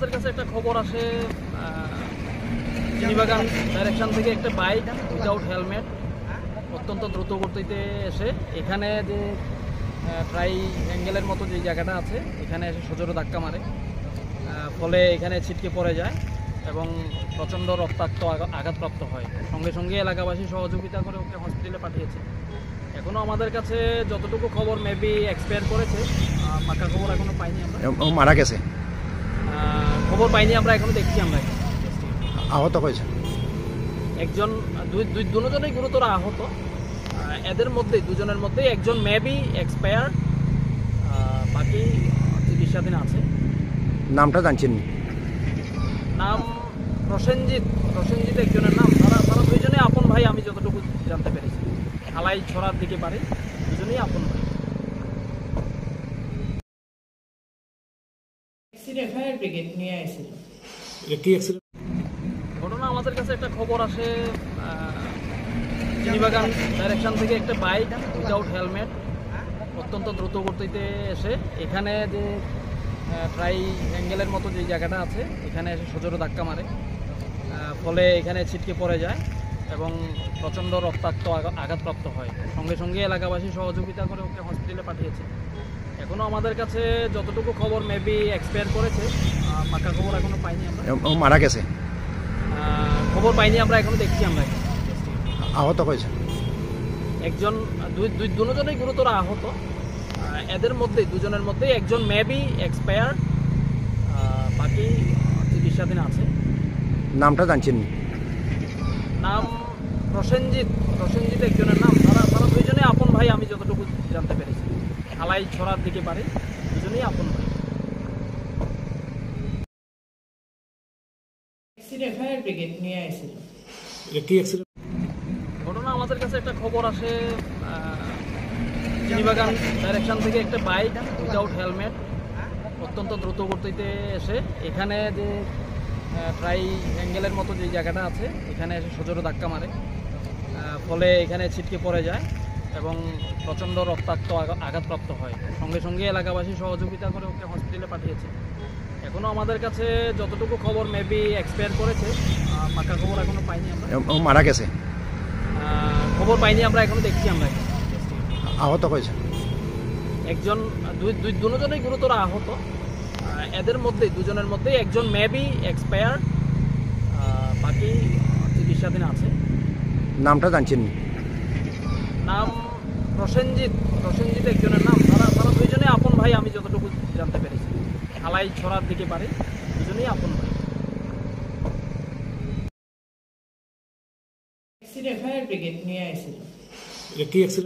আমাদের কাছে একটা খবর আসে চিনিবাগান ডাইরেকশন থেকে একটা বাইক উইদাউট হেলমেট অত্যন্ত দ্রুত গতিতে এসে এখানে যে ট্রাই অ্যাঙ্গেলের মতো যে জায়গাটা আছে এখানে এসে সজোরে ধাক্কা মারে, ফলে এখানে ছিটকে পড়ে যায় এবং প্রচণ্ড রক্তাক্ত আঘাতপ্রাপ্ত হয়। সঙ্গে সঙ্গে এলাকাবাসী সহযোগিতা করে ওকে হসপিটালে পাঠিয়েছে। এখনও আমাদের কাছে যতটুকু খবর মেবি এক্সপায়ার করেছে, পাকা খবর এখনও পাইনি আমরা। মারা গেছে খবর পাইনি আমরা, এখনো দেখছি আমরা। আহত হয়েছে একজন, দুজনেই গুরুতর আহত। এদের মধ্যে দুজনের মধ্যেই একজন মেবি এক্সপায়ার, বাকি চিকিৎসাধীন আছে। নামটা জানছেন? নাম প্রসেনজিৎ একজনের নাম। তারা দুইজনে আপন ভাই, আমি যতটুকু জানতে পেরেছি। হালাই ছড়ার দিকে পারে, দুজনেই আপন ভাই। ফায়ার ব্রিগেড নিয়ে আসছিল। ঘটনা আমাদের কাছে একটা খবর আসে চিনিবাগান ডাইরেকশন থেকে একটা বাইক উইদাউট হেলমেট অত্যন্ত দ্রুত গতিতে এসে এখানে যে ট্রাই অ্যাঙ্গেলের মতো যে জায়গাটা আছে এখানে এসে সজোরে ধাক্কা মারে, ফলে এখানে ছিটকে পড়ে যায় এবং প্রচণ্ড রক্তাক্ত আঘাতপ্রাপ্ত হয়। সঙ্গে সঙ্গে এলাকাবাসী সহযোগিতা করে ওকে হসপিটালে পাঠিয়েছে। এখনও আমাদের কাছে যতটুকু খবর মেবি এক্সপায়ার করেছে, পাকা খবর এখনও পাইনি আমরা। মারা গেছে খবর পাইনি আমরা, এখনো দেখছি আমরা। আহত হয়েছে একজন, দুজনেই গুরুতর আহত। এদের মধ্যে দুজনের মধ্যে একজন মেবি এক্সপায়ার, বাকি চিকিৎসাধীন আছে। নামটা জানছেন? নাম প্রসেনজিৎ একজনের নাম। তারা দুইজনেই আপন ভাই, আমি যতটুকু জানতে পেরেছি। হালাই ছড়ার দিকে পারে, দুজনেই আপন ভাই। ফায়ার ব্রিগেড নিয়ে আসছিল। ঘটনা আমাদের কাছে একটা খবর আসে চিনিবাগান ডাইরেকশন থেকে একটা বাইক উইদাউট হেলমেট অত্যন্ত দ্রুত গতিতে এসে এখানে যে ট্রাই অ্যাঙ্গেলের মতো যে জায়গাটা আছে এখানে এসে সজোরে ধাক্কা মারে, ফলে এখানে ছিটকে পড়ে যায় এবং প্রচণ্ড রক্তাক্ত আঘাতপ্রাপ্ত হয়। সঙ্গে সঙ্গে এলাকাবাসী সহযোগিতা করে ওকে হসপিটালে পাঠিয়েছে। এখনও আমাদের কাছে যতটুকু খবর মেবি এক্সপায়ার করেছে, পাকা খবর এখনো পাইনি আমরা। মারা গেছে খবর পাইনি আমরা, এখনো দেখছি আমরা। আহত হয়েছে একজন, দুজনেই গুরুতর আহত। এদের মধ্যে দুজনের মধ্যেই একজন মেবি এক্সপায়ার, বাকি চিকিৎসাধীন আছে। নামটা জানছেন? নাম প্রসেনজিৎ একজনের নাম। তারা দুইজনেই আপন ভাই, আমি যতটুকু জানতে পেরেছি। হালাই ছড়ার দিকে পারে, দুজনেই আপন ভাই। ফায়ার ব্রিগেড নিয়ে আসছিল।